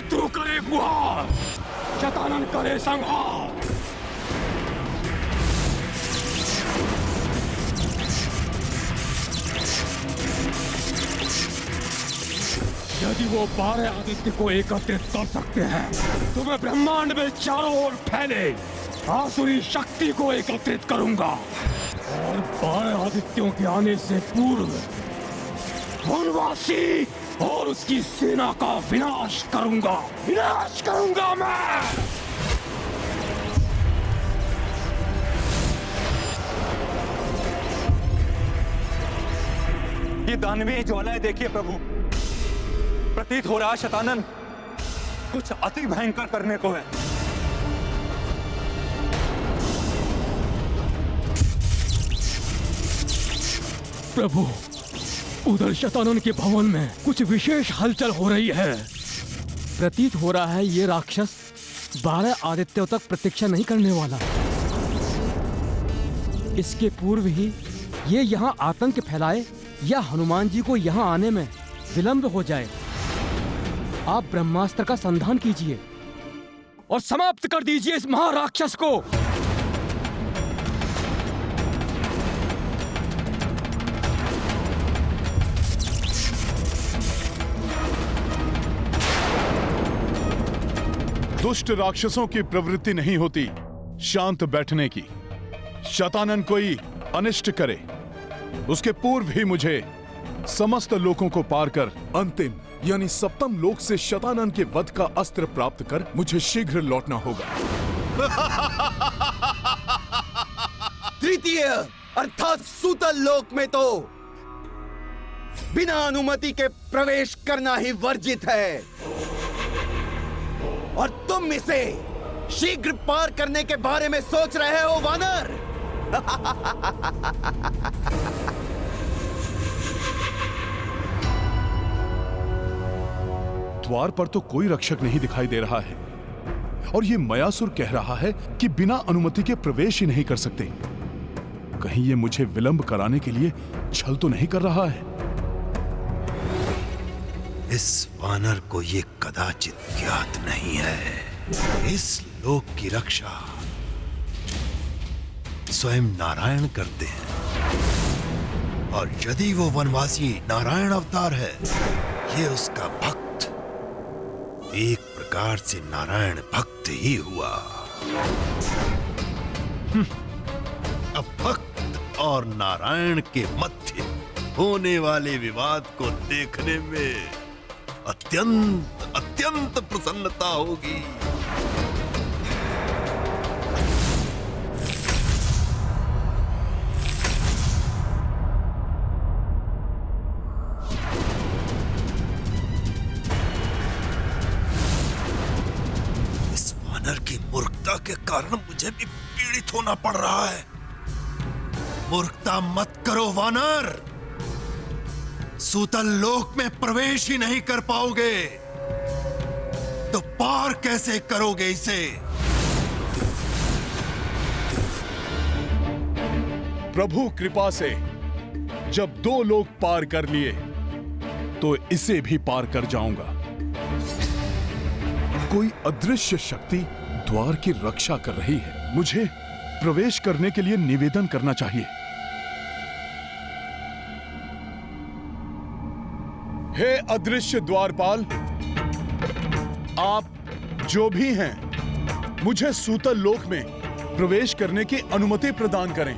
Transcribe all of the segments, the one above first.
शत्रु करे गुहार, शतानन करे संहार। यदि वो 12 आदित्य को एकत्रित कर सकते हैं तो मैं ब्रह्मांड में चारों ओर फैले आसुरी शक्ति को एकत्रित करूंगा और 12 आदित्यों के आने से पूर्व वनवासी और उसकी सेना का विनाश करूंगा मैं। ये दानवीय ज्वालाएं देखिए प्रभु, प्रतीत हो रहा शतानन कुछ अति भयंकर करने को है। प्रभु, उधर शतानन के भवन में कुछ विशेष हलचल हो रही है। प्रतीत हो रहा है ये राक्षस 12 आदित्यों तक प्रतीक्षा नहीं करने वाला। इसके पूर्व ही ये यहाँ आतंक फैलाए या हनुमान जी को यहाँ आने में विलंब हो जाए। आप ब्रह्मास्त्र का संधान कीजिए और समाप्त कर दीजिए इस महाराक्षस को। दुष्ट राक्षसों की प्रवृत्ति नहीं होती शांत बैठने की। शतानन कोई अनिष्ट करे उसके पूर्व ही मुझे समस्त लोकों को पार कर अंतिम यानी सप्तम लोक से शतानन के वध का अस्त्र प्राप्त कर मुझे शीघ्र लौटना होगा। तृतीय अर्थात सूतल लोक में तो बिना अनुमति के प्रवेश करना ही वर्जित है और तुम इसे शीघ्र पार करने के बारे में सोच रहे हो वानर। द्वार पर तो कोई रक्षक नहीं दिखाई दे रहा है और ये मयासुर कह रहा है कि बिना अनुमति के प्रवेश ही नहीं कर सकते। कहीं ये मुझे विलंब कराने के लिए छल तो नहीं कर रहा है? इस वानर को ये कदाचित ज्ञात नहीं है। इस लोक की रक्षा स्वयं नारायण करते हैं और यदि वो वनवासी नारायण अवतार है, ये उसका भक्त एक प्रकार से नारायण भक्त ही हुआ। अब भक्त और नारायण के मध्य होने वाले विवाद को देखने में अत्यंत अत्यंत प्रसन्नता होगी। की मूर्खता के कारण मुझे भी पीड़ित होना पड़ रहा है। मूर्खता मत करो वानर, सूतल लोक में प्रवेश ही नहीं कर पाओगे तो पार कैसे करोगे इसे? प्रभु कृपा से जब 2 लोक पार कर लिए तो इसे भी पार कर जाऊंगा। कोई अदृश्य शक्ति द्वार की रक्षा कर रही है। मुझे प्रवेश करने के लिए निवेदन करना चाहिए। हे अदृश्य द्वारपाल, आप जो भी हैं, मुझे सूतल लोक में प्रवेश करने की अनुमति प्रदान करें।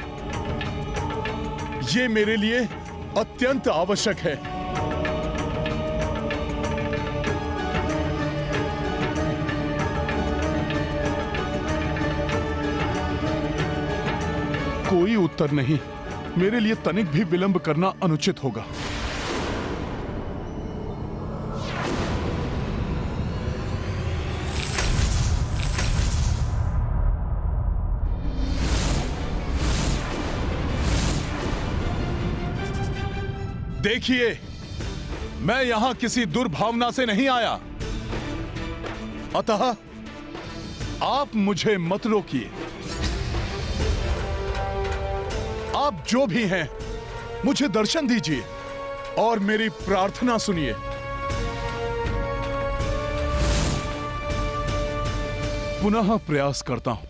यह मेरे लिए अत्यंत आवश्यक है। कोई उत्तर नहीं। मेरे लिए तनिक भी विलंब करना अनुचित होगा। देखिए, मैं यहां किसी दुर्भावना से नहीं आया, अतः आप मुझे मत रोकिए। आप जो भी हैं, मुझे दर्शन दीजिए और मेरी प्रार्थना सुनिए। पुनः प्रयास करता हूं।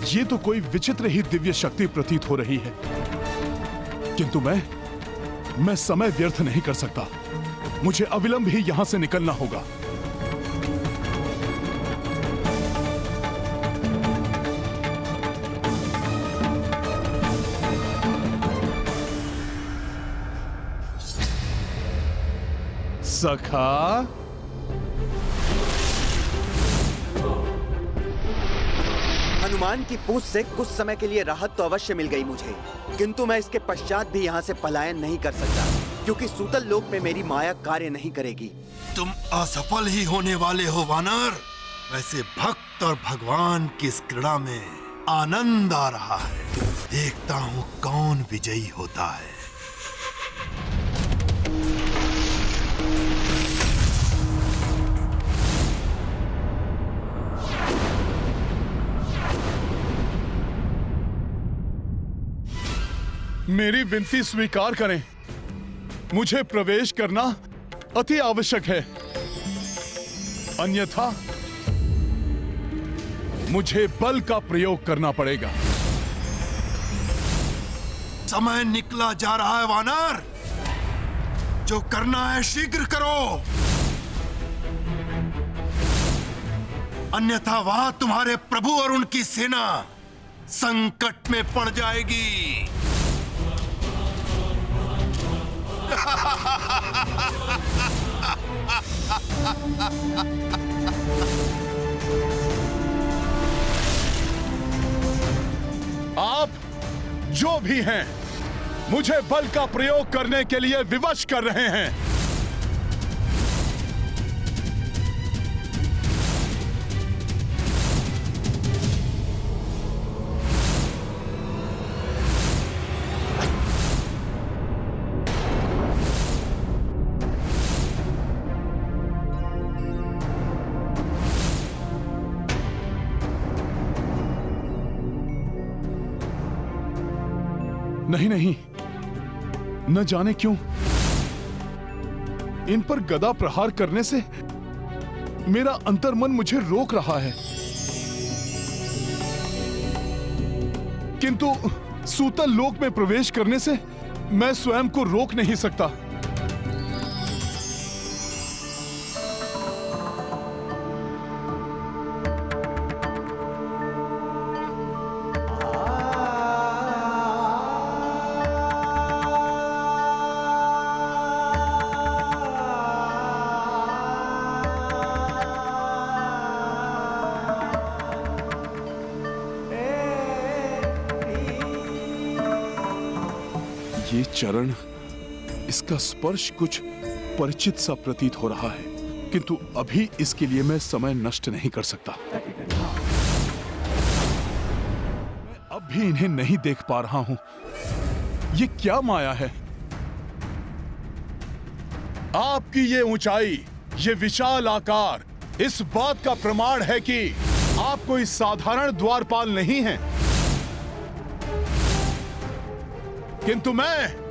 ये तो कोई विचित्र ही दिव्य शक्ति प्रतीत हो रही है, किंतु मैं समय व्यर्थ नहीं कर सकता। मुझे अविलंब ही यहां से निकलना होगा। सखा, हनुमान की पूछ से कुछ समय के लिए राहत तो अवश्य मिल गई मुझे, किंतु मैं इसके पश्चात भी यहाँ से पलायन नहीं कर सकता, क्योंकि सूतल लोक में मेरी माया कार्य नहीं करेगी। तुम असफल ही होने वाले हो वानर। वैसे भक्त और भगवान की इस क्रीड़ा में आनंद आ रहा है। देखता हूँ कौन विजयी होता है। मेरी विनती स्वीकार करें। मुझे प्रवेश करना अति आवश्यक है, अन्यथा मुझे बल का प्रयोग करना पड़ेगा। समय निकला जा रहा है वानर। जो करना है शीघ्र करो, अन्यथा वहां तुम्हारे प्रभु और उनकी सेना संकट में पड़ जाएगी। आप जो भी हैं, मुझे बल का प्रयोग करने के लिए विवश कर रहे हैं। नहीं नहीं, न जाने क्यों इन पर गदा प्रहार करने से मेरा अंतर्मन मुझे रोक रहा है, किंतु सूतल लोक में प्रवेश करने से मैं स्वयं को रोक नहीं सकता। ये चरण, इसका स्पर्श कुछ परिचित सा प्रतीत हो रहा है, किंतु अभी इसके लिए मैं समय नष्ट नहीं कर सकता। मैं अब भी इन्हें नहीं देख पा रहा हूं। ये क्या माया है? आपकी ये ऊंचाई, ये विशाल आकार इस बात का प्रमाण है कि आप कोई साधारण द्वारपाल नहीं हैं। किंतु मैं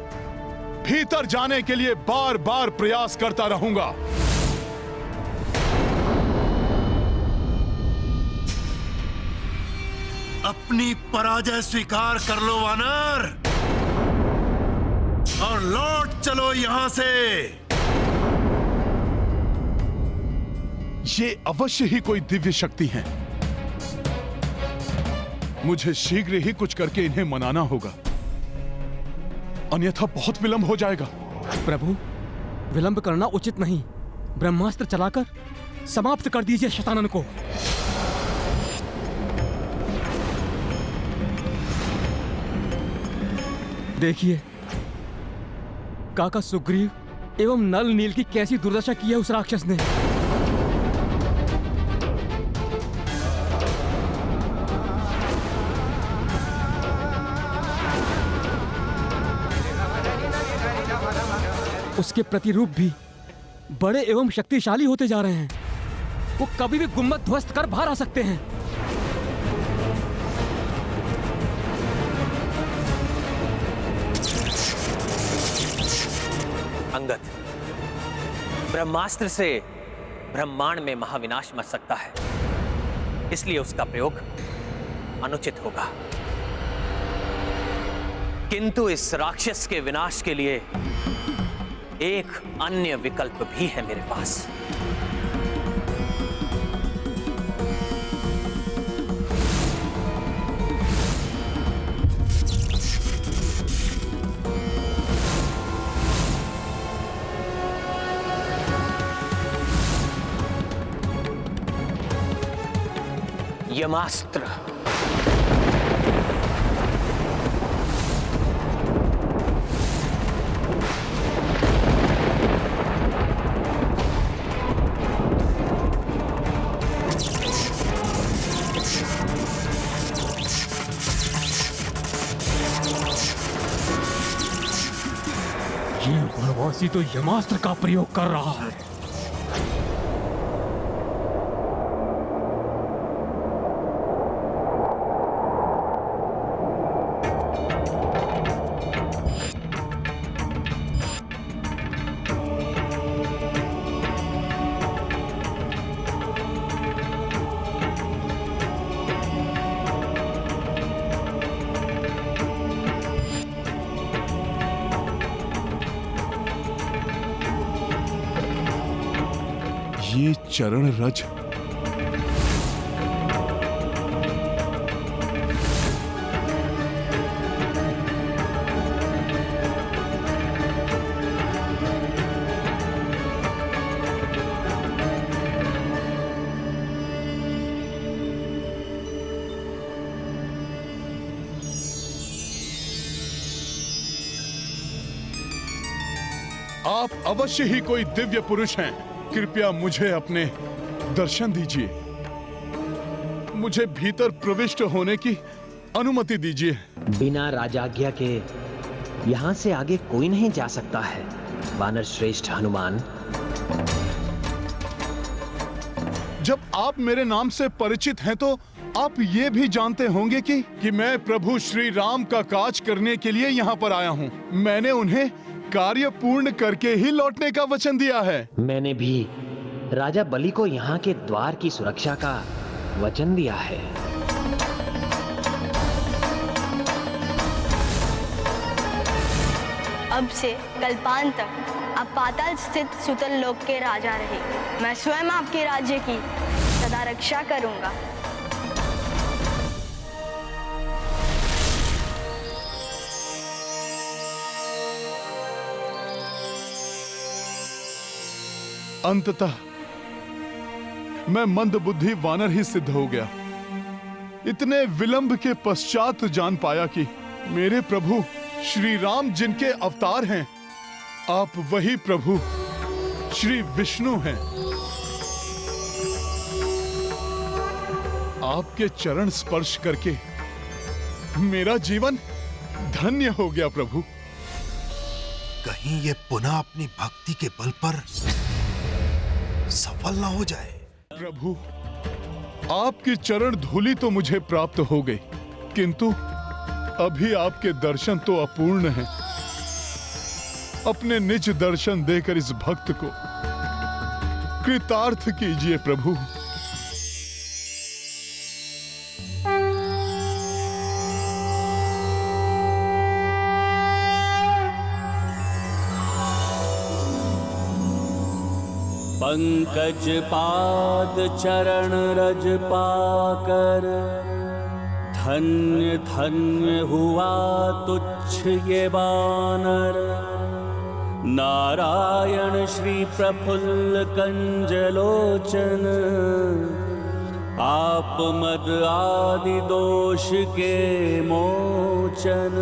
भीतर जाने के लिए बार बार प्रयास करता रहूंगा। अपनी पराजय स्वीकार कर लो वानर, और लौट चलो यहां से। ये अवश्य ही कोई दिव्य शक्ति है। मुझे शीघ्र ही कुछ करके इन्हें मनाना होगा, अन्यथा बहुत विलंब हो जाएगा। प्रभु, विलंब करना उचित नहीं। ब्रह्मास्त्र चलाकर समाप्त कर दीजिए शतानन को। देखिए, काका सुग्रीव एवं नल नील की कैसी दुर्दशा की है उस राक्षस ने। उसके प्रतिरूप भी बड़े एवं शक्तिशाली होते जा रहे हैं। वो कभी भी गुम्बद ध्वस्त कर बाहर आ सकते हैं। अंगद, ब्रह्मास्त्र से ब्रह्मांड में महाविनाश मच सकता है, इसलिए उसका प्रयोग अनुचित होगा। किंतु इस राक्षस के विनाश के लिए एक अन्य विकल्प भी है मेरे पास। यमास्त्र। ये वनवासी तो यमास्त्र का प्रयोग कर रहा है। ये चरण रज आप अवश्य ही कोई दिव्य पुरुष हैं। कृपया मुझे अपने दर्शन दीजिए। मुझे भीतर प्रविष्ट होने की अनुमति दीजिए। बिना राजाज्ञा के यहाँ से आगे कोई नहीं जा सकता है, वानर श्रेष्ठ हनुमान। जब आप मेरे नाम से परिचित हैं तो आप ये भी जानते होंगे कि मैं प्रभु श्री राम का काज करने के लिए यहाँ पर आया हूँ। मैंने उन्हें कार्य पूर्ण करके ही लौटने का वचन दिया है। मैंने भी राजा बलि को यहाँ के द्वार की सुरक्षा का वचन दिया है। अब से कल्पांत तक आप पाताल स्थित सुतल लोक के राजा रहे। मैं स्वयं आपके राज्य की सदा रक्षा करूंगा। अंततः मैं मंदबुद्धि वानर ही सिद्ध हो गया। इतने विलंब के पश्चात जान पाया कि मेरे प्रभु श्री राम जिनके अवतार हैं, आप वही प्रभु श्री विष्णु हैं। आपके चरण स्पर्श करके मेरा जीवन धन्य हो गया प्रभु। कहीं ये पुनः अपनी भक्ति के बल पर सफल ना हो जाए। प्रभु, आपकी चरण धूलि तो मुझे प्राप्त हो गई, किंतु अभी आपके दर्शन तो अपूर्ण हैं। अपने निज दर्शन देकर इस भक्त को कृतार्थ कीजिए प्रभु। पंकज पाद चरण रज पाकर धन्य धन्य हुआ तुच्छ ये वानर। नारायण श्री प्रफुल्ल कंजलोचन, आप मद आदि दोष के मोचन।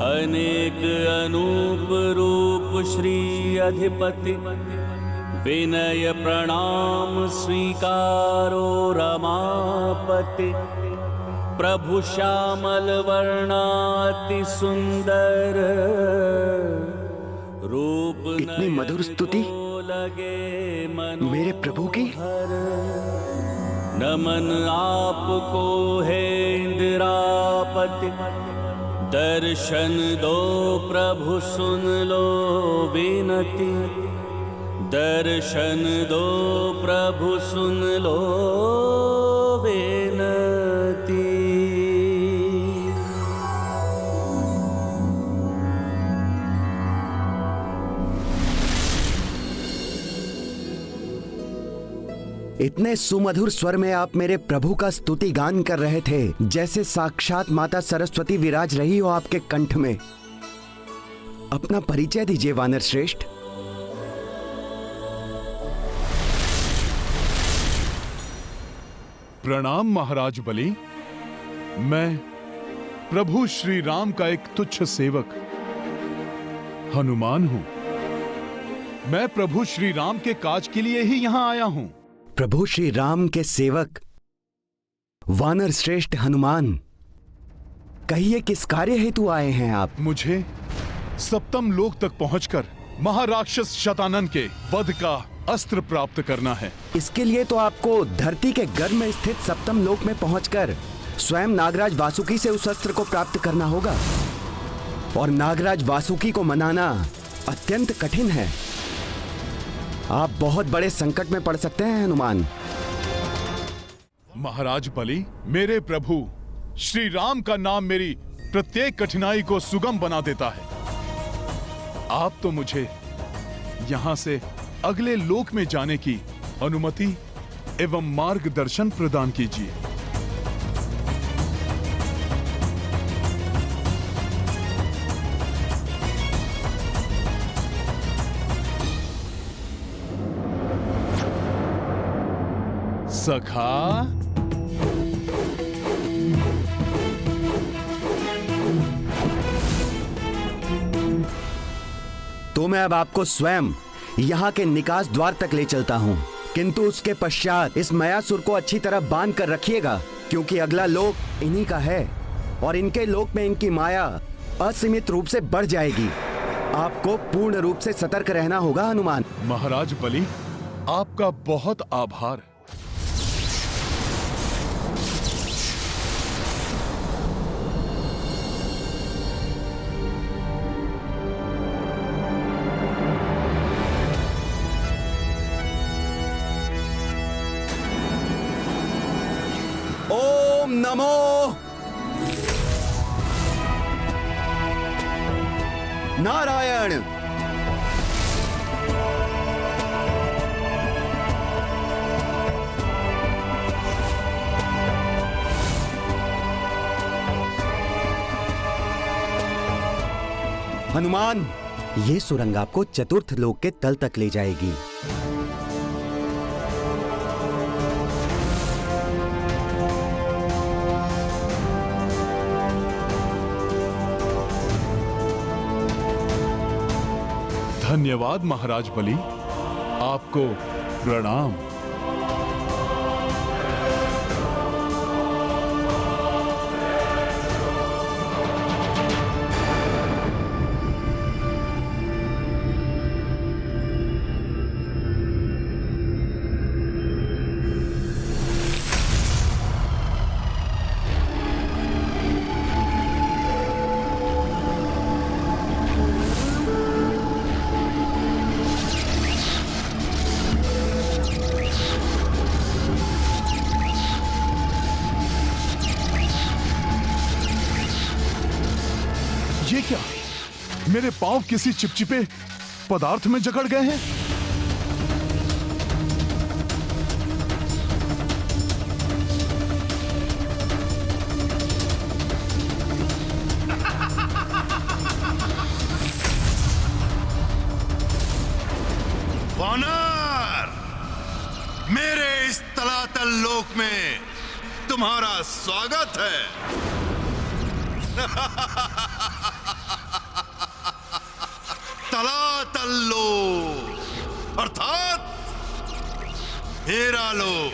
अनेक अनूप रूप श्री अधिपति, विनय प्रणाम स्वीकारो रमापति। प्रभु श्यामल वर्णाति सुंदर रूप इतनी मधुर स्तुति लगे मेरे प्रभु की। नमन आपको है इंदिरापति, दर्शन दो प्रभु सुन लो विनती, दर्शन दो प्रभु सुन लो विनती। इतने सुमधुर स्वर में आप मेरे प्रभु का स्तुति गान कर रहे थे जैसे साक्षात माता सरस्वती विराज रही हो आपके कंठ में। अपना परिचय दीजिए वानर श्रेष्ठ। प्रणाम महाराज बलि। मैं प्रभु श्री राम का एक तुच्छ सेवक हनुमान हूं। मैं प्रभु श्री राम के काज के लिए ही यहां आया हूं। प्रभु श्री राम के सेवक वानर श्रेष्ठ हनुमान, कहिए किस कार्य हेतु आए हैं आप? मुझे सप्तम लोक तक पहुंचकर महाराक्षस शतानन के वध का अस्त्र प्राप्त करना है। इसके लिए तो आपको धरती के गर्भ में स्थित सप्तम लोक में पहुंचकर स्वयं नागराज वासुकी से उस अस्त्र को प्राप्त करना होगा, और नागराज वासुकी को मनाना अत्यंत कठिन है। आप बहुत बड़े संकट में पड़ सकते हैं हनुमान। महाराज बलि, मेरे प्रभु श्री राम का नाम मेरी प्रत्येक कठिनाई को सुगम बना देता है। आप तो मुझे यहां से अगले लोक में जाने की अनुमति एवं मार्गदर्शन प्रदान कीजिए। सखा, तो मैं अब आपको स्वयं यहाँ के निकास द्वार तक ले चलता हूँ, किंतु उसके पश्चात इस मयासुर को अच्छी तरह बांध कर रखिएगा, क्योंकि अगला लोक इन्हीं का है और इनके लोक में इनकी माया असीमित रूप से बढ़ जाएगी। आपको पूर्ण रूप से सतर्क रहना होगा हनुमान। महाराज बलि, आपका बहुत आभार। ओम नमो नारायण। हनुमान, ये सुरंग आपको चतुर्थ लोक के तल तक ले जाएगी। धन्यवाद महाराज बलि, आपको प्रणाम। ये क्या? मेरे पांव किसी चिपचिपे पदार्थ में जकड़ गए हैं। वानर, मेरे इस तलातल लोक में तुम्हारा स्वागत है। तलातल लोक अर्थात मेरा लोक।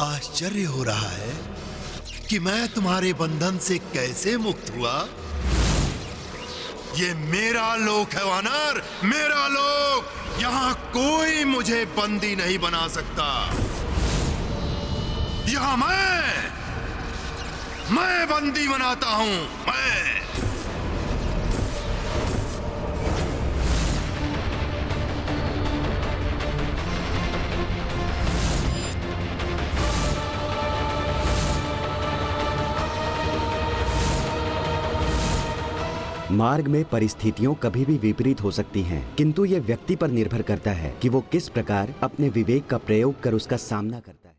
आश्चर्य हो रहा है कि मैं तुम्हारे बंधन से कैसे मुक्त हुआ? ये मेरा लोक है वानर, मेरा लोक। यहां कोई मुझे बंदी नहीं बना सकता। यहां मैं बंदी बनाता हूं, मैं। मार्ग में परिस्थितियों कभी भी विपरीत हो सकती हैं, किंतु ये व्यक्ति पर निर्भर करता है कि वो किस प्रकार अपने विवेक का प्रयोग कर उसका सामना करता है।